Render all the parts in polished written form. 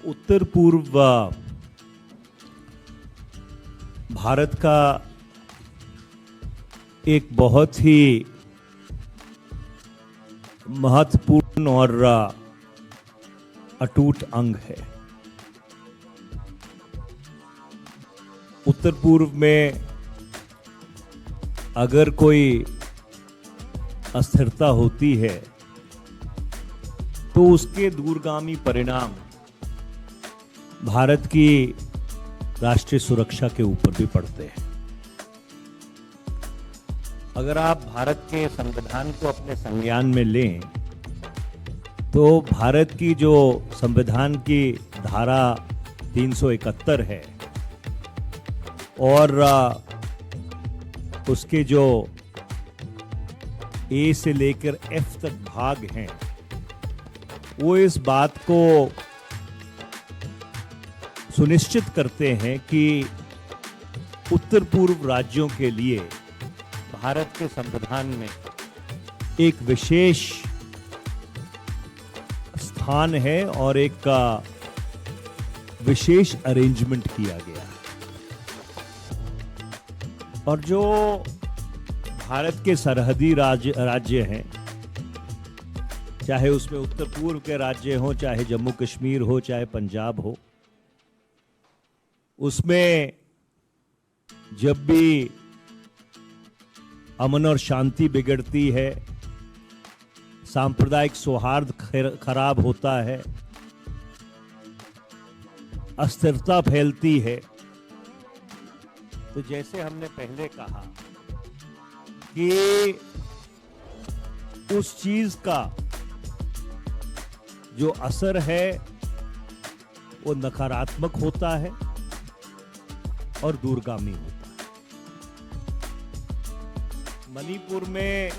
उत्तर पूर्व भारत का एक बहुत ही महत्वपूर्ण और अटूट अंग है। उत्तर पूर्व में अगर कोई अस्थिरता होती है तो उसके दूरगामी परिणाम भारत की राष्ट्रीय सुरक्षा के ऊपर भी पड़ते हैं। अगर आप भारत के संविधान को अपने संज्ञान में लें तो भारत की जो संविधान की धारा 371 है और उसके जो ए से लेकर एफ तक भाग हैं, वो इस बात को सुनिश्चित करते हैं कि उत्तर पूर्व राज्यों के लिए भारत के संविधान में एक विशेष स्थान है और एक विशेष अरेंजमेंट किया गया है। और जो भारत के सरहदी राज्य हैं, चाहे उसमें उत्तर पूर्व के राज्य हो, चाहे जम्मू कश्मीर हो, चाहे पंजाब हो, उसमें जब भी अमन और शांति बिगड़ती है, सांप्रदायिक सौहार्द खराब होता है, अस्थिरता फैलती है, तो जैसे हमने पहले कहा कि उस चीज का जो असर है वो नकारात्मक होता है और दूरगामी होता है। मणिपुर में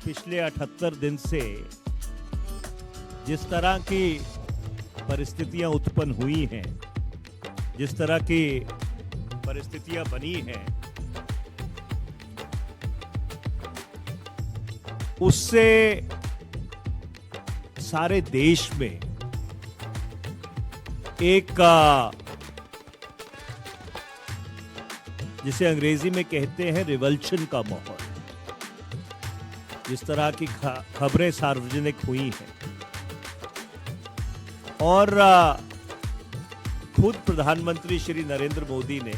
पिछले 78 दिन से जिस तरह की परिस्थितियां उत्पन्न हुई हैं, जिस तरह की परिस्थितियां बनी हैं, उससे सारे देश में एक जिसे अंग्रेजी में कहते हैं रिवल्शन का माहौल, जिस तरह की खबरें सार्वजनिक हुई हैं और खुद प्रधानमंत्री श्री नरेंद्र मोदी ने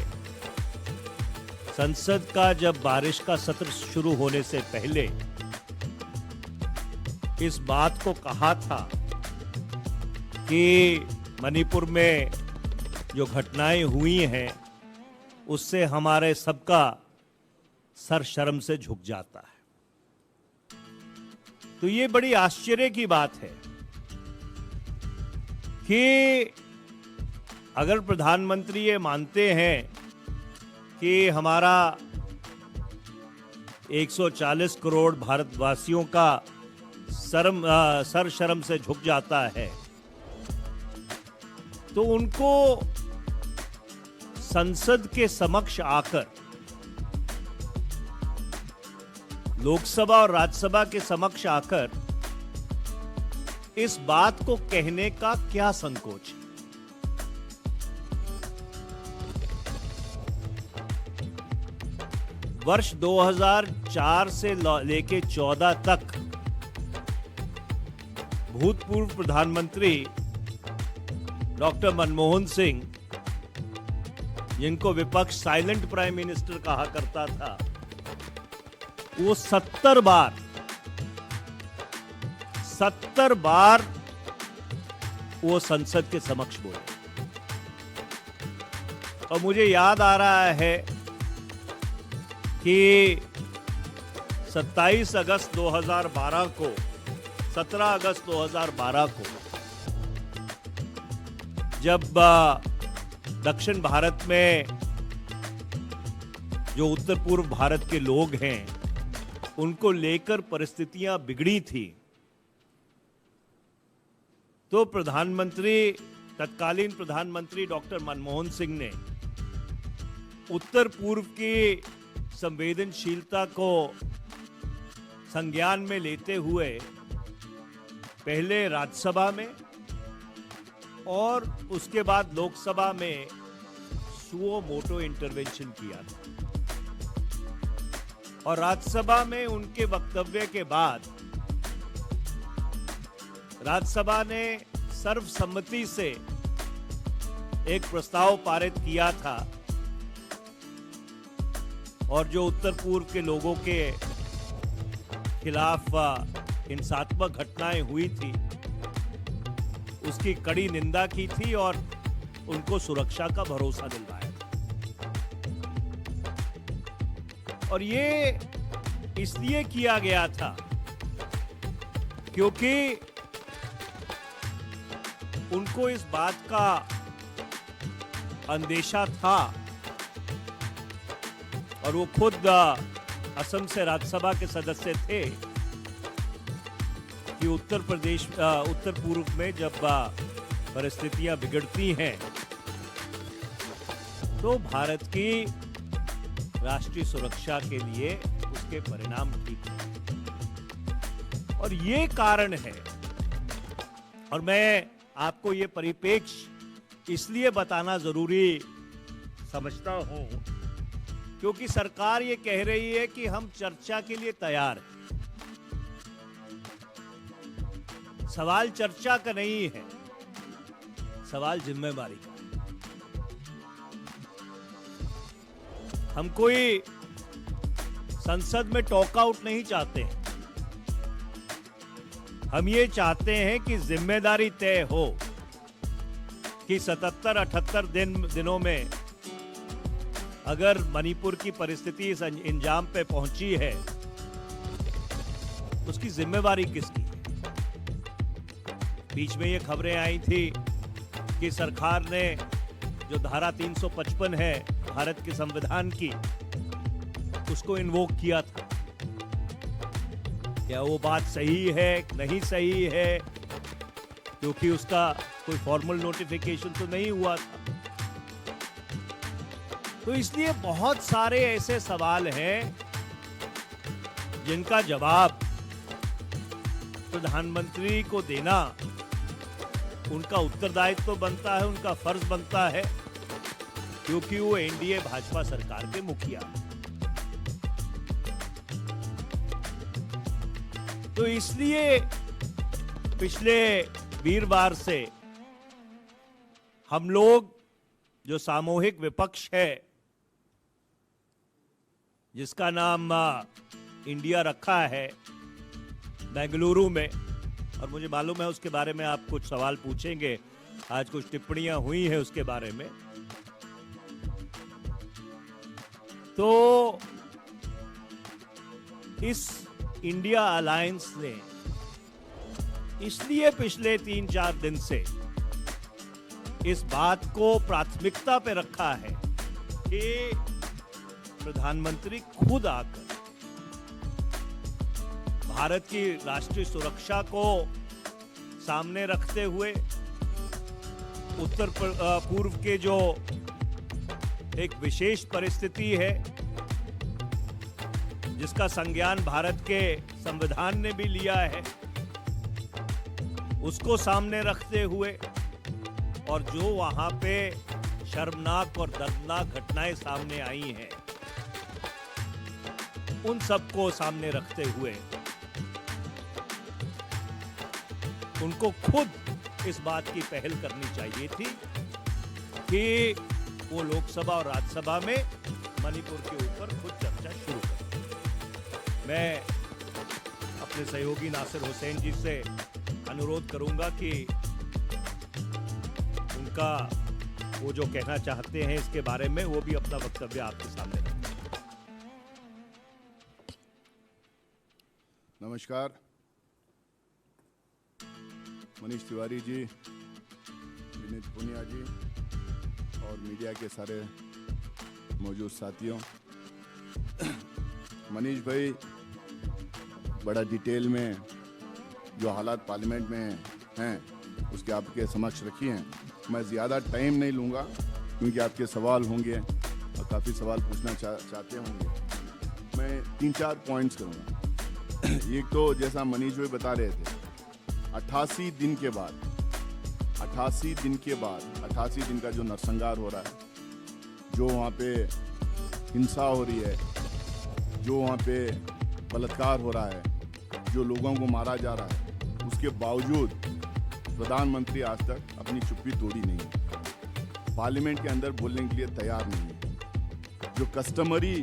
संसद का जब बारिश का सत्र शुरू होने से पहले इस बात को कहा था कि मणिपुर में जो घटनाएं हुई हैं उससे हमारे सबका सर शर्म से झुक जाता है। तो ये बड़ी आश्चर्य की बात है कि अगर प्रधानमंत्री ये मानते हैं कि हमारा 140 करोड़ भारतवासियों का सर शर्म से झुक जाता है, तो उनको संसद के समक्ष आकर, लोकसभा और राज्यसभा के समक्ष आकर इस बात को कहने का क्या संकोच है? वर्ष 2004 से लेके 14 तक भूतपूर्व प्रधानमंत्री डॉक्टर मनमोहन सिंह, जिनको विपक्ष साइलेंट प्राइम मिनिस्टर कहा करता था, वो 70 बार वो संसद के समक्ष बोले। और मुझे याद आ रहा है कि 27 अगस्त 2012 को 17 अगस्त 2012 को जब दक्षिण भारत में जो उत्तर पूर्व भारत के लोग हैं उनको लेकर परिस्थितियां बिगड़ी थी, तो तत्कालीन प्रधानमंत्री डॉक्टर मनमोहन सिंह ने उत्तर पूर्व की संवेदनशीलता को संज्ञान में लेते हुए पहले राज्यसभा में और उसके बाद लोकसभा में सुओ मोटो इंटरवेंशन किया था और राज्यसभा में उनके वक्तव्य के बाद राज्यसभा ने सर्वसम्मति से एक प्रस्ताव पारित किया था और जो उत्तर पूर्व के लोगों के खिलाफ हिंसात्मक घटनाएं हुई थी उसकी कड़ी निंदा की थी और उनको सुरक्षा का भरोसा दिलवाया और ये इसलिए किया गया था क्योंकि उनको इस बात का अंदेशा था और वो खुद असम से राज्यसभा के सदस्य थे कि उत्तर पूर्व में जब परिस्थितियां बिगड़ती हैं तो भारत की राष्ट्रीय सुरक्षा के लिए उसके परिणाम ठीक है और ये कारण है। और मैं आपको ये परिप्रेक्ष्य इसलिए बताना जरूरी समझता हूं क्योंकि सरकार ये कह रही है कि हम चर्चा के लिए तैयार हैं। सवाल चर्चा का नहीं है, सवाल जिम्मेदारी का। हम कोई संसद में टॉक आउट नहीं चाहते हैं, हम ये चाहते हैं कि जिम्मेदारी तय हो कि 77-78 दिनों में अगर मणिपुर की परिस्थिति इस इंजाम पे पहुंची है उसकी जिम्मेवारी किसकी है। बीच में ये खबरें आई थी कि सरकार ने जो धारा 355 है भारत के संविधान की उसको इन्वोक किया था। क्या वो बात सही है नहीं सही है क्योंकि उसका कोई फॉर्मल नोटिफिकेशन तो नहीं हुआ था। तो इसलिए बहुत सारे ऐसे सवाल हैं जिनका जवाब प्रधानमंत्री को देना उनका उत्तरदायित्व बनता है, उनका फर्ज बनता है क्योंकि वो एनडीए भाजपा सरकार के मुखिया। तो इसलिए पिछले वीरवार से हम लोग जो सामूहिक विपक्ष है जिसका नाम इंडिया रखा है बेंगलुरु में, और मुझे मालूम है उसके बारे में आप कुछ सवाल पूछेंगे, आज कुछ टिप्पणियां हुई हैं उसके बारे में। तो इस इंडिया अलायंस ने इसलिए पिछले 3-4 दिन से इस बात को प्राथमिकता पे रखा है कि प्रधानमंत्री खुद आकर भारत की राष्ट्रीय सुरक्षा को सामने रखते हुए उत्तर पूर्व के जो एक विशेष परिस्थिति है जिसका संज्ञान भारत के संविधान ने भी लिया है उसको सामने रखते हुए और जो वहां पे शर्मनाक और दर्दनाक घटनाएं सामने आई हैं उन सबको सामने रखते हुए उनको खुद इस बात की पहल करनी चाहिए थी कि वो लोकसभा और राज्यसभा में मणिपुर के ऊपर खुद चर्चा शुरू करें। मैं अपने सहयोगी नासिर हुसैन जी से अनुरोध करूंगा कि उनका वो जो कहना चाहते हैं इसके बारे में वो भी अपना वक्तव्य आपके सामने रखें। नमस्कार। मनीष तिवारी जी, विनीत पुनिया जी और मीडिया के सारे मौजूद साथियों, मनीष भाई बड़ा डिटेल में जो हालात पार्लियामेंट में हैं उसके आपके समक्ष रखी हैं। मैं ज़्यादा टाइम नहीं लूँगा क्योंकि आपके सवाल होंगे और काफ़ी सवाल पूछना चाहते होंगे। मैं 3-4 पॉइंट्स करूँगा। एक तो जैसा मनीष भाई बता रहे थे 88 दिन के बाद 88 दिन के बाद 88 दिन का जो नरसंहार हो रहा है, जो वहाँ पे हिंसा हो रही है, जो वहाँ पे बलात्कार हो रहा है, जो लोगों को मारा जा रहा है, उसके बावजूद प्रधानमंत्री आज तक अपनी चुप्पी तोड़ी नहीं है। पार्लियामेंट के अंदर बोलने के लिए तैयार नहीं है। जो कस्टमरी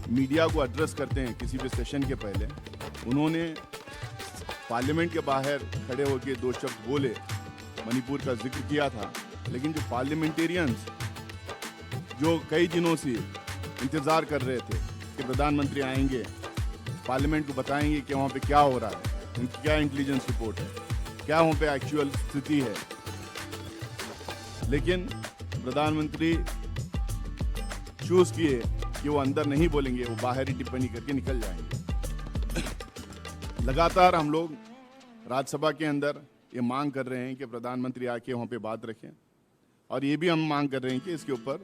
मीडिया को एड्रेस करते हैं किसी भी सेशन के पहले, उन्होंने पार्लियामेंट के बाहर खड़े होकर 2 शब्द बोले, मणिपुर का जिक्र किया था, लेकिन जो पार्लियामेंटेरियंस जो कई दिनों से इंतजार कर रहे थे कि प्रधानमंत्री आएंगे, पार्लियामेंट को बताएंगे कि वहाँ पे क्या हो रहा है, उनकी क्या इंटेलिजेंस रिपोर्ट है, क्या वहाँ पे एक्चुअल स्थिति है, लेकिन प्रधानमंत्री चूज किए कि वो अंदर नहीं बोलेंगे, वो बाहर ही टिप्पणी करके निकल जाएंगे। लगातार हम लोग राज्यसभा के अंदर ये मांग कर रहे हैं कि प्रधानमंत्री आके वहाँ पे बात रखें, और ये भी हम मांग कर रहे हैं कि इसके ऊपर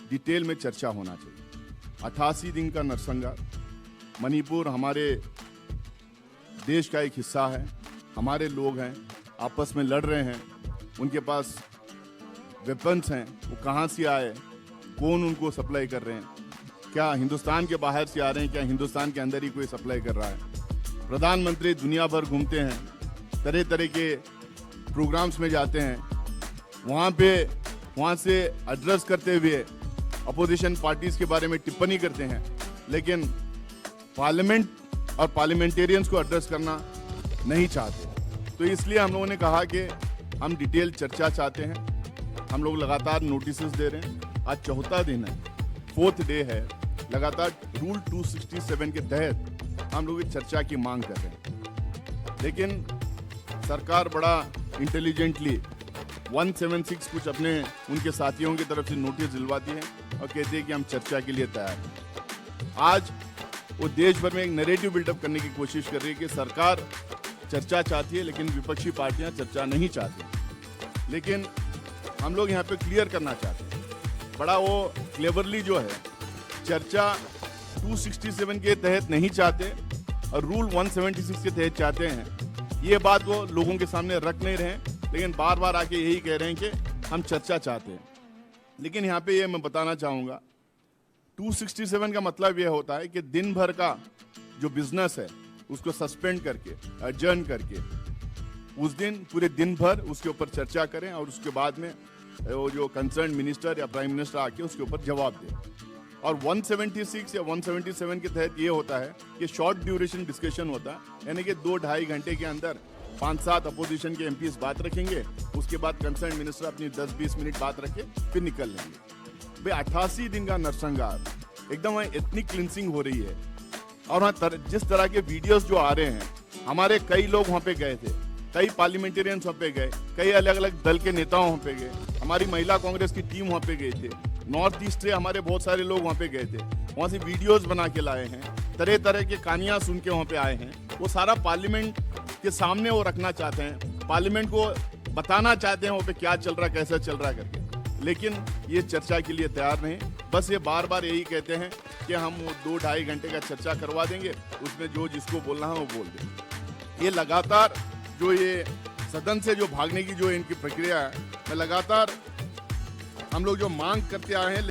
डिटेल में चर्चा होना चाहिए। 88 दिन का नरसंहार, मणिपुर हमारे देश का एक हिस्सा है, हमारे लोग हैं, आपस में लड़ रहे हैं, उनके पास वेपन्स हैं, वो कहाँ से आए, कौन उनको सप्लाई कर रहे हैं, क्या हिंदुस्तान के बाहर से आ रहे हैं, क्या हिंदुस्तान के अंदर ही कोई सप्लाई कर रहा है। प्रधानमंत्री दुनिया भर घूमते हैं, तरह तरह के प्रोग्राम्स में जाते हैं, वहाँ से एड्रेस करते हुए अपोजिशन पार्टीज के बारे में टिप्पणी करते हैं, लेकिन पार्लियामेंट और पार्लियामेंटेरियंस को एड्रेस करना नहीं चाहते। तो इसलिए हम लोगों ने कहा कि हम डिटेल चर्चा चाहते हैं। हम लोग लगातार नोटिसेस दे रहे हैं, आज 4था दिन है, 4th डे है, लगातार रूल 267 के तहत हम लोग इस चर्चा की मांग कर रहे हैं, लेकिन सरकार बड़ा इंटेलिजेंटली 176 कुछ अपने उनके साथियों की तरफ से नोटिस दिलवाती है और कहती है कि हम चर्चा के लिए तैयार हैं। आज वो देश भर में एक नैरेटिव बिल्डअप करने की कोशिश कर रही है कि सरकार चर्चा चाहती है लेकिन विपक्षी पार्टियां चर्चा नहीं चाहती। लेकिन हम लोग यहाँ पे क्लियर करना चाहते हैं, बड़ा वो क्लेवरली जो है चर्चा 267 के तहत नहीं चाहते और रूल 176 के तहत चाहते हैं, ये बात वो लोगों के सामने रख नहीं रहे, लेकिन बार बार आके यही कह रहे हैं कि हम चर्चा चाहते हैं। लेकिन यहाँ पे ये मैं बताना चाहूँगा, 267 का मतलब ये होता है कि दिन भर का जो बिजनेस है उसको सस्पेंड करके, एडजर्न करके, उस दिन पूरे दिन भर उसके ऊपर चर्चा करें और उसके बाद में वो जो कंसर्न मिनिस्टर या प्राइम मिनिस्टर आके उसके ऊपर जवाब दें। और 176 या 177 के तहत ये होता है कि शॉर्ट ड्यूरेशन डिस्कशन होता है, यानी कि 2-2.5 घंटे के अंदर 5-7 अपोजिशन के एमपीज बात रखेंगे, उसके बाद कंसर्न मिनिस्टर अपनी 10-20 मिनट बात रखे फिर निकल लेंगे। भाई 88 दिन का नरसंहार, एकदम वहाँ एथनिक क्लिनसिंग हो रही है, और वहाँ जिस तरह के वीडियोस जो आ रहे हैं, हमारे कई लोग वहाँ पे गए थे, कई पार्लियामेंटेरियंस वहाँ पे गए, कई अलग अलग दल के नेता वहाँ पे गए, हमारी महिला कांग्रेस की टीम वहाँ पे गई थे, नॉर्थ ईस्ट से हमारे बहुत सारे लोग वहाँ पे गए थे, वहाँ से वीडियोस बना के लाए हैं, तरह तरह के कहानियाँ सुन के वहाँ पे आए हैं। वो सारा पार्लियामेंट के सामने वो रखना चाहते हैं, पार्लियामेंट को बताना चाहते हैं वहाँ पे क्या चल रहा है, कैसा चल रहा है करके, लेकिन ये चर्चा के लिए तैयार नहीं। बस ये बार बार यही कहते हैं कि हम 2-2.5 घंटे का चर्चा करवा देंगे, उसमें जो जिसको बोलना है वो बोल देंगे। ये लगातार जो ये सदन से जो भागने की जो इनकी प्रक्रिया है, मैं लगातार हम लोग जो मांग करते आए हैं,